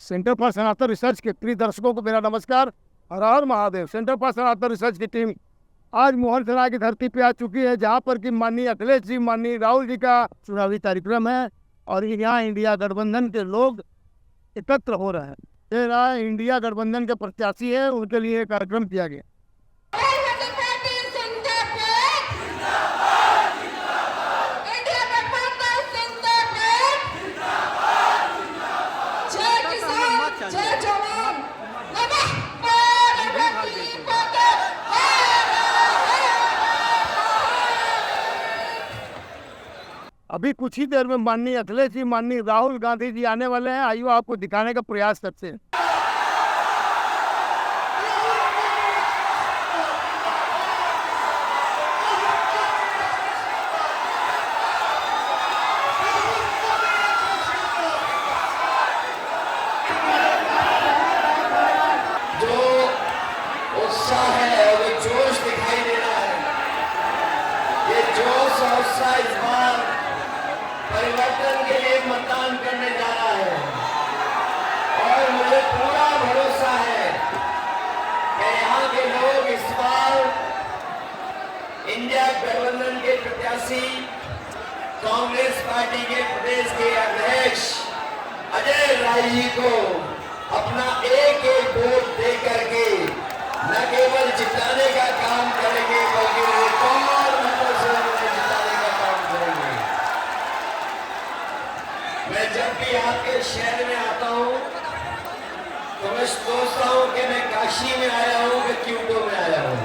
Centre for Sanatan research के प्रिय दर्शकों को मेरा नमस्कार। हर हर Mahadev. Centre for Sanatan research की टीम आज मोहन सेना की धरती पे आ चुकी है, जहां पर कि माननीय अखिलेश जी, माननीय राहुल जी का चुनावी कार्यक्रम है और यहाँ इंडिया गठबंधन के लोग एकत्र हो रहे हैं। ये इंडिया गठबंधन के प्रत्याशी है, उनके लिए कार्यक्रम किया गया। अभी कुछ ही देर में माननीय अखिलेश जी, माननीय राहुल गांधी जी आने वाले हैं। आइए आपको दिखाने का प्रयास करते हैं। जो उत्साह है और जोश दिखाई दे रहा है, ये जोश और उत्साह इस बार परिवर्तन के लिए मतदान करने जा रहा है। और मुझे पूरा भरोसा है कि यहाँ के लोग इस बार इंडिया गठबंधन के प्रत्याशी कांग्रेस पार्टी के प्रदेश के अध्यक्ष अजय राय जी को अपना एक एक वोट दे करके न केवल जिताने का काम करेंगे बल्कि रिकॉर्ड मतों से उन्हें जिताने का काम करेंगे। मैं जब भी आपके शहर में आता हूं तो मैं सोचता हूं कि मैं काशी में आया हूं कि क्यूटो में आया हूं।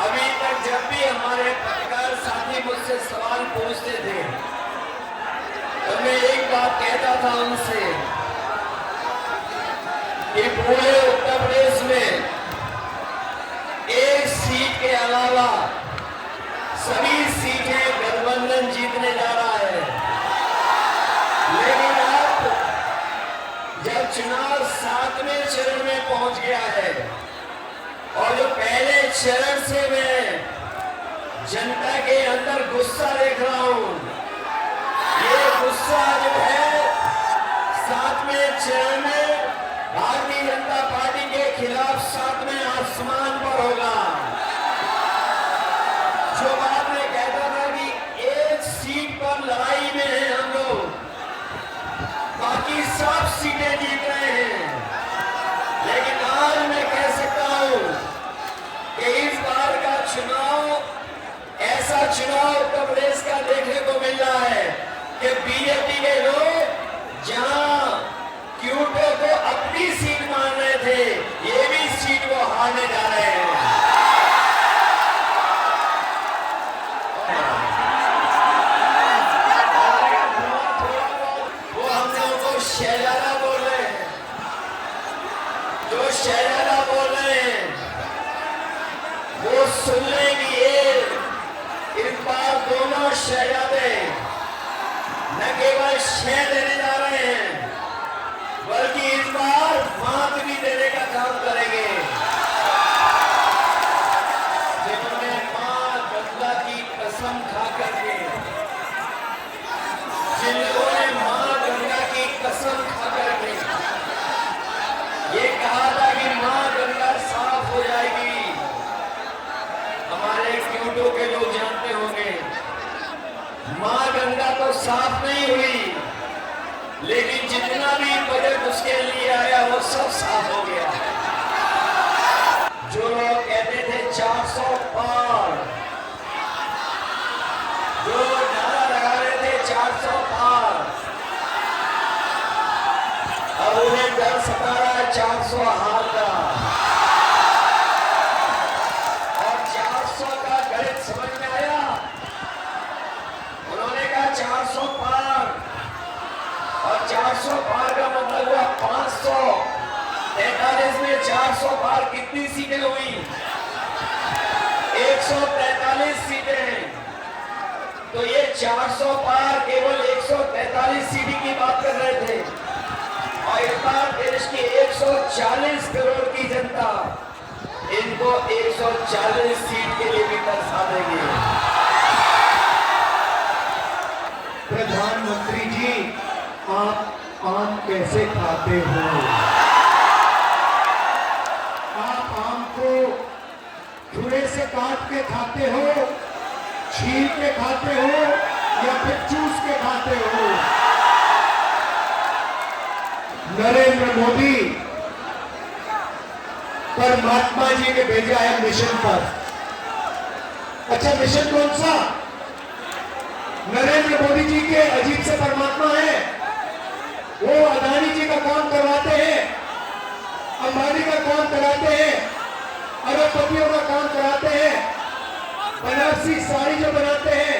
अभी तक जब भी हमारे पत्रकार साथी मुझसे सवाल पूछते थे तो मैं एक बात कहता था उनसे कि पूरे उत्तर प्रदेश में एक सीट के अलावा सभी सीटें गठबंधन जीतने जा रहा है। लेकिन अब जब चुनाव 7वें चरण में पहुंच गया है और जो पहले चरण से मैं जनता के अंदर गुस्सा देख रहा हूं, ये गुस्सा जो है 7वें चरण में भारतीय जनता पार्टी के खिलाफ 7वें आसमान पर होगा। जो बात में कहता था कि एक सीट पर लड़ाई में है हम लोग, बाकी सब सीटें जीत रहे हैं, लेकिन आज मैं कह सकता हूं कि इस बार का चुनाव ऐसा चुनाव उत्तर प्रदेश का देखने को मिल रहा है कि बीजेपी के लोग जहां क्यूटो को अपनी सीट मान रहे थे, ये भी सीट वो हारने जा रहे हैं। वो हम लोगों को शहजादा बोल रहे हैं, जो शहजादा बोल रहे हैं वो सुन लेंगे। इस बार दोनों शहजादे न केवल शह देने जा रहे हैं बल्कि इस बार मात भी देने का काम करेंगे। जिन्होंने मां गंगा की कसम खा करके, जिन लोगों ने मां गंगा की कसम खा करके ये कहा था कि मां गंगा साफ हो जाएगी, हमारे क्यूटो के लोग जानते होंगे मां गंगा तो साफ नहीं हुई, लेकिन जितना भी बजट उसके लिए आया वो सब साफ हो गया। जो लोग कहते थे 400 पार, जो नारा लगा रहे थे 400 पार, अब उन्हें डर सता रहा है 400 हार का। और 400 का गणित समझ में आया। उन्होंने कहा 400 पार, और 400 पार का मतलब हुआ 543 में 400 पार कितनी सीटें हुई? 143 सीटें। तो ये 400 पार केवल 143 सीटें की बात कर रहे थे, और इस बार देश की 140 करोड़ की जनता इनको 140 सीट के लिए भी तरसा देगी। प्रधानमंत्री जी कैसे खाते हो? आप आम को छुरे से काट के खाते हो, छील के खाते हो या फिर चूस के खाते हो? नरेंद्र मोदी परमात्मा जी ने भेजा है मिशन पर। अच्छा, मिशन कौन सा? नरेंद्र मोदी जी के अजीब से परमात्मा है। वो अदानी जी का काम करवाते हैं, अंबानी का काम कराते हैं, अरबपतियों का काम कराते हैं, बनारसी साड़ी जो बनाते हैं,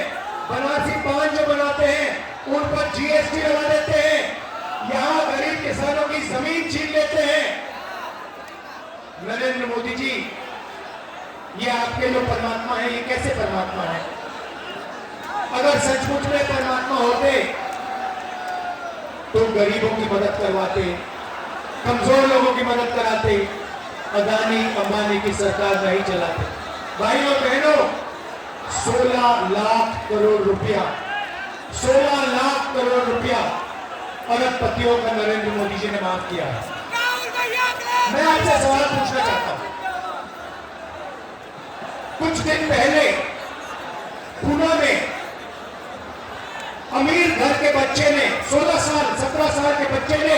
बनारसी पान जो बनाते हैं, उन पर जीएसटी लगा देते हैं, यहां गरीब किसानों की जमीन छीन लेते हैं। नरेंद्र मोदी जी, ये आपके जो परमात्मा है, ये कैसे परमात्मा है? अगर सचमुच में परमात्मा होते तो गरीबों की मदद करवाते, कमजोर लोगों की मदद कराते, अदानी अंबानी की सरकार नहीं चलाते। भाइयों और बहनों, 16 लाख करोड़ रुपया, 16 लाख करोड़ रुपया अरबपतियों का नरेंद्र मोदी जी ने माफ किया है। मैं आपसे सवाल पूछना चाहता हूं। कुछ दिन पहले पुणे में अमीर घर के बच्चे ने, 16 साल 17 साल के बच्चे ने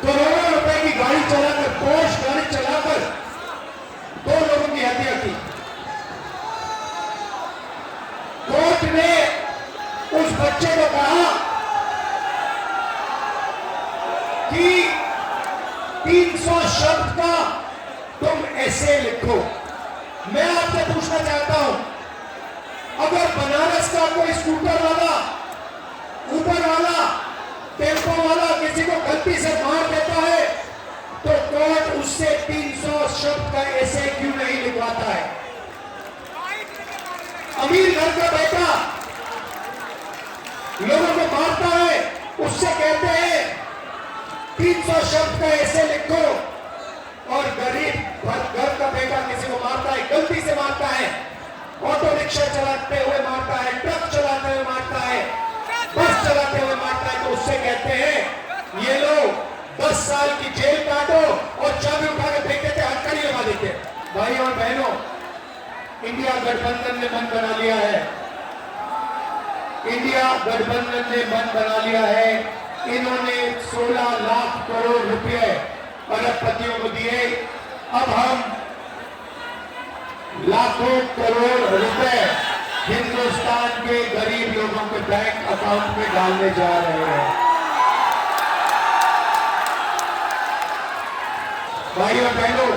करोड़ों रुपए की गाड़ी चलाकर, पोर्श गाड़ी चलाकर 2 लोगों की हत्या की। कोर्ट ने उस बच्चे को कहा कि 300 शब्द का तुम ऐसे लिखो। मैं आपसे पूछना चाहता हूं, अगर बनारस का कोई स्कूटर वाला, ऊपर वाला, टेम्पो वाला किसी को गलती से मार देता है तो कोर्ट उससे 300 शब्द का ऐसे क्यों नहीं लिखवाता है? अमीर घर का बेटा लोगों को मारता है, उससे कहते हैं 300 शब्द का ऐसे लिखो, और गरीब घर का बेटा किसी को मारता है, गलती से मारता है, ऑटो रिक्शा चलाते हुए मारता है, ट्रक चलाते हुए मारता है, बस चलाते हुए मारता है, तो उससे कहते हैं ये लो 10 साल की जेल काटो, और चाबी उठा के फेंक देते, हथकड़ी लगा देते। भाइयों और बहनों, इंडिया गठबंधन ने मन बना लिया है, इंडिया गठबंधन ने मन बना लिया है। इन्होंने 16 लाख करोड़ रुपए अरबपतियों को दिए। अब हम लाखों करोड़ रुपए हिंदुस्तान के गरीब लोगों के बैंक अकाउंट में डालने जा रहे हैं। भाइयों बहनों,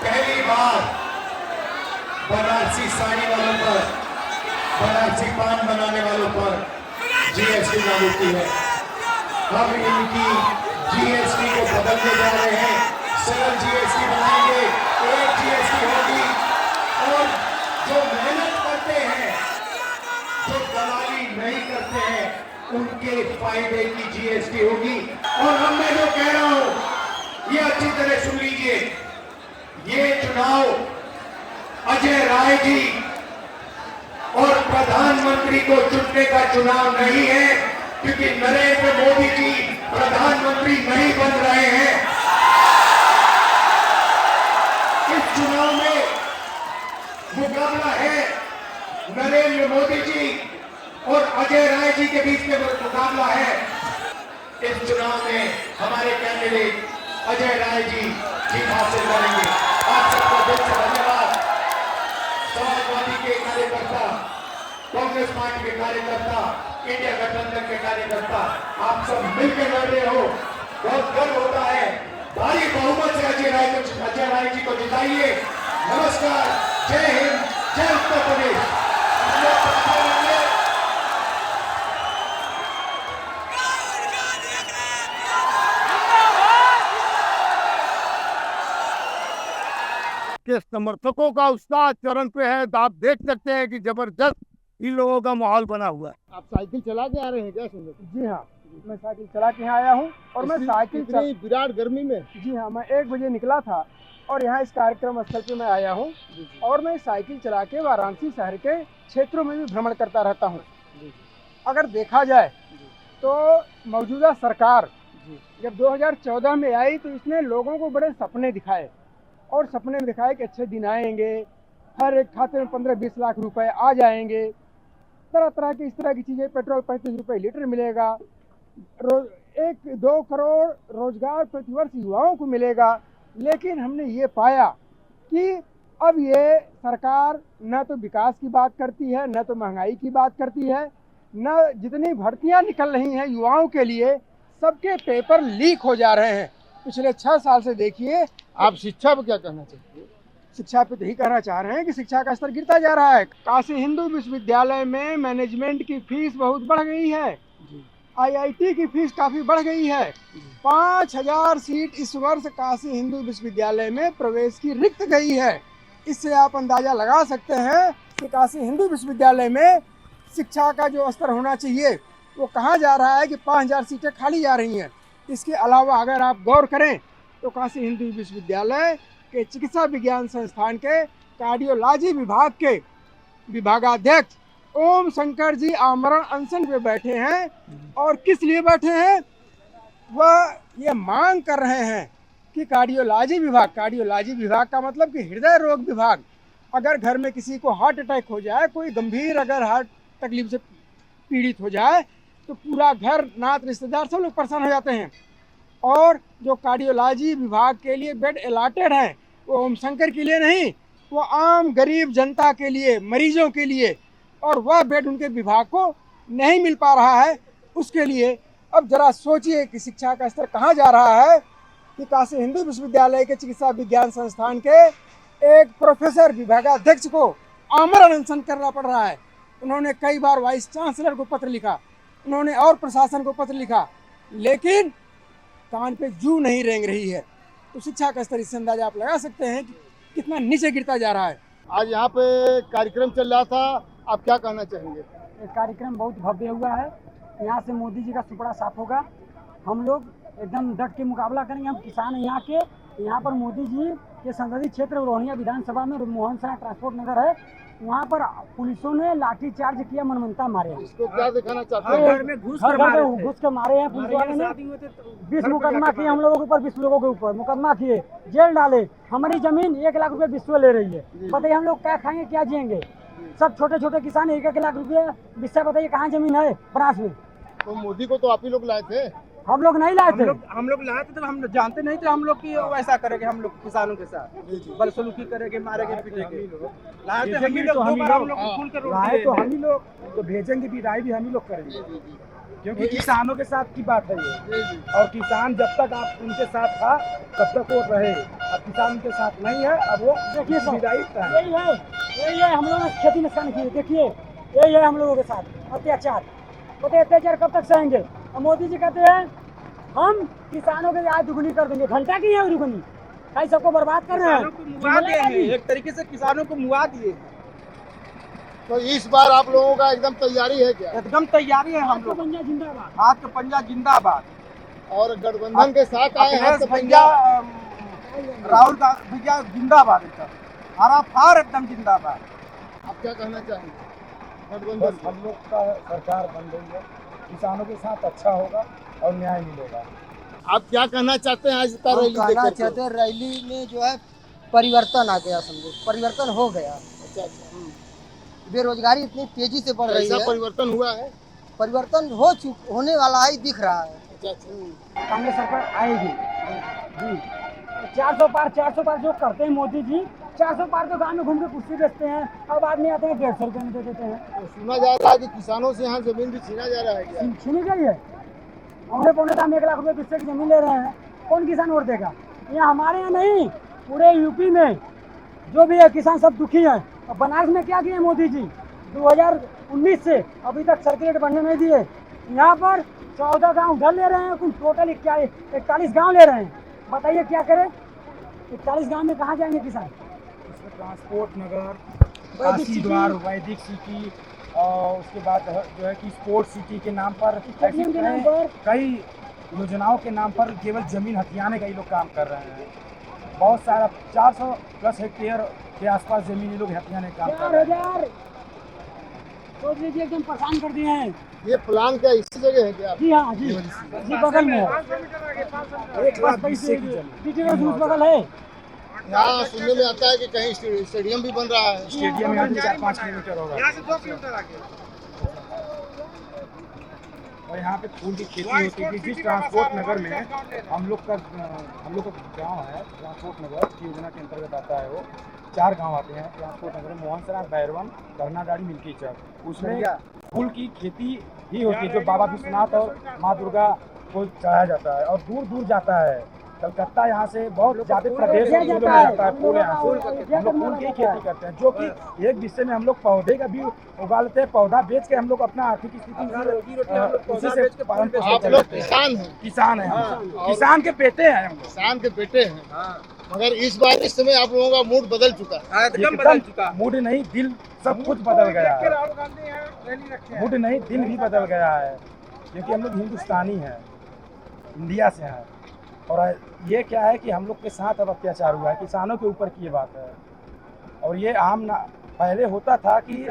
पहली बार बनारसी साड़ी वालों पर, बनारसी पान बनाने वालों पर जीएसटी लागू की है। हम इनकी जीएसटी को बदलने जा रहे हैं, सरल जीएसटी बनाएंगे, एक जीएसटी होगी, और जो मेहनत करते हैं, जो दलाली नहीं करते हैं, उनके फायदे की जीएसटी होगी। और मैं जो कह रहा हूं, ये अच्छी तरह सुन लीजिए, ये चुनाव अजय राय जी और प्रधानमंत्री को चुनने का चुनाव नहीं है, क्योंकि नरेंद्र मोदी जी प्रधानमंत्री नहीं बन रहे हैं। इस चुनाव में मुकाबला है नरेंद्र मोदी जी और अजय राय जी के बीच में मुकाबला है। इस चुनाव में हमारे कैंडिडेट अजय राय जी जीत हासिल करेंगे। आप सबका दिल से धन्यवाद। समाजवादी के कार्यकर्ता, कांग्रेस पार्टी के कार्यकर्ता, इंडिया गठबंधन के कार्यकर्ता, आप सब मिलकर लड़ रहे हो, बहुत गर्व होता है। भारी बहुमत से अजय राय जी को जिताइए। नमस्कार, जय हिंद, जय उत्तर प्रदेश। के समर्थकों का उत्साह चरण पे है, तो आप देख सकते हैं कि जबरदस्त इन लोगों का माहौल बना हुआ है। आप साइकिल चला के आ रहे हैं क्या? सुंदर जी हाँ, मैं साइकिल चला के यहाँ आया हूँ, और मैं साइकिल विराट गर्मी में, जी हाँ, मैं 1 बजे निकला था और यहाँ इस कार्यक्रम स्थल पे मैं आया हूँ, और मैं साइकिल चला के वाराणसी शहर के क्षेत्रों में भी भ्रमण करता रहता हूँ। अगर देखा जाए तो मौजूदा सरकार जब 2014 में आई तो इसने लोगों को बड़े सपने दिखाए और सपने में दिखाए कि अच्छे दिन आएंगे, हर एक खाते में 15-20 लाख रुपए आ जाएंगे, तरह तरह की इस तरह की चीज़ें, पेट्रोल 35 रुपये लीटर मिलेगा, रोज 1-2 करोड़ रोजगार प्रतिवर्ष युवाओं को मिलेगा। लेकिन हमने ये पाया कि अब ये सरकार न तो विकास की बात करती है, न तो महंगाई की बात करती है, न जितनी भर्तियां निकल रही हैं युवाओं के लिए, सबके पेपर लीक हो जा रहे हैं। पिछले 6 साल से देखिए। आप शिक्षा पर क्या कहना चाहते हैं? शिक्षा पे तो यही कहना चाह रहे हैं कि शिक्षा का स्तर गिरता जा रहा है। काशी हिंदू विश्वविद्यालय में मैनेजमेंट की फीस बहुत बढ़ गई है, IIT की फीस काफ़ी बढ़ गई है। 5000 सीट इस वर्ष काशी हिंदू विश्वविद्यालय में प्रवेश की रिक्त गई है। इससे आप अंदाज़ा लगा सकते हैं कि काशी हिंदू विश्वविद्यालय में शिक्षा का जो स्तर होना चाहिए वो कहाँ जा रहा है कि 5000 सीटें खाली जा रही हैं। इसके अलावा अगर आप गौर करें तो काशी हिंदू विश्वविद्यालय के चिकित्सा विज्ञान संस्थान के कार्डियोलॉजी विभाग के विभागाध्यक्ष ओम शंकर जी आमरण अनशन पे बैठे हैं। और किस लिए बैठे हैं? वह ये मांग कर रहे हैं कि कार्डियोलॉजी विभाग का मतलब कि हृदय रोग विभाग, अगर घर में किसी को हार्ट अटैक हो जाए, कोई गंभीर अगर हार्ट तकलीफ से पीड़ित हो जाए तो पूरा घर, नात, रिश्तेदार सब लोग परेशान हो जाते हैं। और जो कार्डियोलॉजी विभाग के लिए बेड अलॉटेड है वो ओम शंकर के लिए नहीं, वो आम गरीब जनता के लिए, मरीजों के लिए, और वह बेड उनके विभाग को नहीं मिल पा रहा है। उसके लिए अब जरा सोचिए कि शिक्षा का स्तर कहाँ जा रहा है कि काशी हिंदू विश्वविद्यालय के चिकित्सा विज्ञान संस्थान के एक प्रोफेसर विभागाध्यक्ष को आमरण अनशन करना पड़ रहा है। उन्होंने कई बार वाइस चांसलर को पत्र लिखा, उन्होंने और प्रशासन को पत्र लिखा, लेकिन कान पे जू नहीं रेंग रही है। तो शिक्षा का स्तर, इससे अंदाजा आप लगा सकते हैं कि कितना नीचे गिरता जा रहा है। आज यहाँ पे कार्यक्रम चल रहा था, आप क्या कहना चाहेंगे? ये कार्यक्रम बहुत भव्य हुआ है। यहाँ से मोदी जी का सुपड़ा साफ होगा। हम लोग एकदम डट के मुकाबला करेंगे। हम किसान हैं यहाँ के। यहाँ पर मोदी जी के संसदीय क्षेत्र रोहनिया विधानसभा में मोहन शाह ट्रांसपोर्ट नगर है, वहाँ पर पुलिसों ने लाठी चार्ज किया, मनमनता मारे हैं। इसको क्या दिखाना चाहते हैं? घर में घुस के मारे हैं पुलिस वाले ने। 20 मुकदमा किए हम लोगों के ऊपर, 20 लोगों के ऊपर मुकदमा किए, जेल डाले। हमारी जमीन 1 लाख रुपए विश्व ले रही है। बताइए हम लोग क्या खाएंगे, क्या जिएंगे? सब छोटे छोटे किसान 1-1 लाख रुपये विश्व, बताइए कहाँ जमीन है बनास में? तो मोदी को तो आप ही लोग लाए थे। हम लोग नहीं लाए थे। हम लोग लाए थे तो हम जानते नहीं थे हम लोग की वैसा करेंगे। हम लोग किसानों के साथ बदसलूकी करेंगे, मारेंगे, पीटेंगे। लाए तो हम ही लोग, लाए तो हम ही लोग, तो भेजेंगे, विदाई भी हम ही लोग करेंगे, क्योंकि किसानों के साथ की बात है ये। और किसान जब तक आप उनके साथ था तब तक वो रहे। अब किसान उनके साथ नहीं है, अब वो देखिए सर, विदाई यही है हम लोगों ने खेती नुकसान किए। देखिए यही है हम लोगों के साथ अत्याचार। बताइए अत्याचार कब तक सहेंगे? और मोदी जी कहते हैं हम किसानों के आय दुगुनी कर देंगे। घंटा की है दुगुनी, भाई सबको बर्बाद कर रहे हैं। एक तरीके से किसानों को मुआ दिए। तो इस बार आप लोगों का एकदम तैयारी है क्या? एकदम तैयारी है हम लोग। पंजा जिंदाबाद, हाथ का पंजा जिंदाबाद। और गठबंधन के साथ आए हैं अखिलेश भैया, राहुल भैया जिंदाबाद, एकदम हरा फार एकदम जिंदाबाद। आप क्या कहना चाहेंगे? बस हम लोग का सरकार बन रही है, किसानों के साथ अच्छा होगा और न्याय मिलेगा। आप क्या कहना चाहते हैं आज का रैली कहना देखकर? चाहते हैं रैली में जो है परिवर्तन आ गया, समझो परिवर्तन हो गया। अच्छा अच्छा, बेरोजगारी इतनी तेजी से बढ़ रही ऐसा है, परिवर्तन हुआ है? परिवर्तन होने वाला है, दिख रहा है। अच्छा अच्छा, कांग्रेस सरकार आएगी जी। 400 पार जो करते हैं मोदी जी, 400 पार तो गाँव में घूम के कुर्सी बेचते हैं। अब आदमी आते हैं 150 रुपये में दे देते हैं। तो सुना जा रहा है कि किसानों से यहाँ जमीन भी छीना जा रहा है क्या? छीनी गई है। हमने पौने दाम 1 लाख रुपये किससे की जमीन ले रहे हैं। कौन किसान वोट देगा? यहाँ हमारे यहाँ नहीं, पूरे यूपी में जो भी है किसान सब दुखी हैं। और बनारस में क्या किए मोदी जी? 2019 से अभी तक सर्कुलेट बनने नहीं दिए। यहाँ पर 14 गांव उधर ले रहे हैं, कुल टोटल 41 गांव ले रहे हैं। बताइए क्या करें? 41 गांव में कहाँ जाएंगे किसान? इसमें ट्रांसपोर्ट नगर, काशी द्वार, वैदिक सिटी, और उसके बाद जो है कि स्पोर्ट्स सिटी के नाम पर, स्टेडियम के नाम पर, कई योजनाओं के नाम पर केवल जमीन हथियाने का ये लोग काम कर रहे हैं। बहुत सारा 400+ हेक्टेयर के आसपास जमीन ये लोग हथियाने का काम कर रहे हैं। 4000 सोच लीजिए एकदम परेशान कर दिए हैं। ये प्लान क्या इसी जगह है क्या? जी हाँ जी जी बगल में है 1,20,000 की जमीन। बीटीएस उस बगल है। यहाँ सुनने में आता है कि कहीं स्टेडियम भी बन रहा है। स्टेडियम यहाँ से 4-5 किलोमीटर होगा। और यहाँ पे फूल की खेती होती है। जिस ट्रांसपोर्ट नगर में हम लोग का गांव है, ट्रांसपोर्ट नगर की योजना के अंतर्गत आता है वो। 4 गांव आते हैं ट्रांसपोर्ट नगर में, मोहनसराय, बैरवन, करनाडाड़ी, मिल्की चक। उसमें फूल की खेती ही होती है जो बाबा विश्वनाथ और माँ दुर्गा को चढ़ाया जाता है, और दूर दूर जाता है। कलकत्ता यहाँ से बहुत ज्यादा प्रदेश में फूलों में जाता है। फूल यहाँ से हम लोग फूल की खेती करते हैं, जो कि एक विषय में हम लोग पौधे का भी उगा लेते हैं। पौधा बेच के हम लोग अपना आर्थिक स्थिति उसी से पालन पोषण आप कर लोग लेते हैं। किसान हैं, किसान है हम लोग। किसान के बेटे हैं हम लोग। किसान के बेटे हैं, मगर इस बार इस समय आप लोगों का मूड बदल चुका है। एकदम मूड नहीं, दिल सब कुछ बदल गया है। मूड नहीं, दिल भी बदल गया है, क्योंकि हम लोग हिंदुस्तानी हैं, इंडिया से हैं। और ये क्या है कि हम लोग के साथ अब अत्याचार हुआ है, किसानों के ऊपर की ये बात है। और ये आम ना पहले होता था कि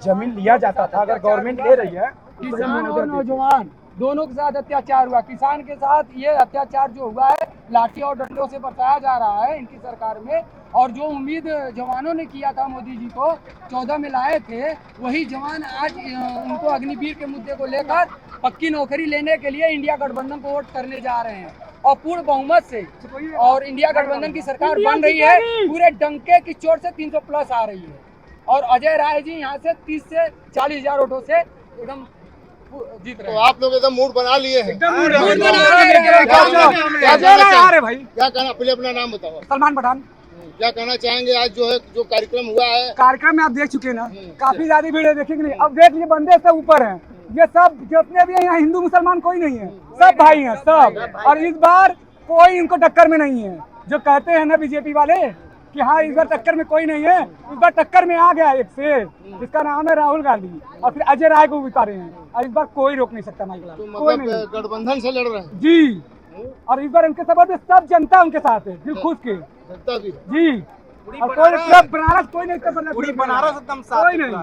जमीन लिया जाता था, अगर गवर्नमेंट ले रही है तो किसान और नौजवान दोनों के साथ अत्याचार हुआ। किसान के साथ ये अत्याचार जो हुआ है लाठी और डंडों से बरसाया जा रहा है इनकी सरकार में। और जो उम्मीद जवानों ने किया था मोदी जी को 14 में लाए थे, वही जवान आज उनको अग्निवीर के मुद्दे को लेकर पक्की नौकरी लेने के लिए इंडिया गठबंधन को वोट करने जा रहे हैं और पूर्ण बहुमत से। और इंडिया गठबंधन की सरकार बन रही है, पूरे डंके की चोट से 300 प्लस आ रही है। और अजय राय जी यहाँ से 30 से 40 हजार वोटों से एकदम जीत रहे तो हैं। आप लोग एकदम मूड बना लिए हैं। क्या कहना, पहले अपना नाम बताओ। सलमान पठान। क्या कहना चाहेंगे आज जो है जो कार्यक्रम हुआ है? कार्यक्रम में आप देख चुके हैं ना, काफी ज्यादा भीड़ है, देखेंगे नहीं। अब देख लीजिए, बंदे सब ऊपर हैं, ये सब जितने भी हैं यहाँ हिंदू मुसलमान कोई नहीं है, सब भाई हैं सब। और इस बार कोई इनको टक्कर में नहीं है। जो कहते हैं ना बीजेपी वाले कि हाँ इस बार टक्कर में कोई नहीं है, इस बार टक्कर में आ गया एक से, जिसका नाम है राहुल गांधी, और फिर अजय राय को उतारे हैं। और इस बार कोई रोक नहीं सकता माइक तो कोई नहीं मतलब गठबंधन से लड़ रहे हैं जी। और इस बार इनके सबब सब जनता उनके साथ है, दिल खुश के जनता भी। जी। और कोई पूरा बनारस कोई नहीं, पूरी बनारस एकदम कोई नहीं।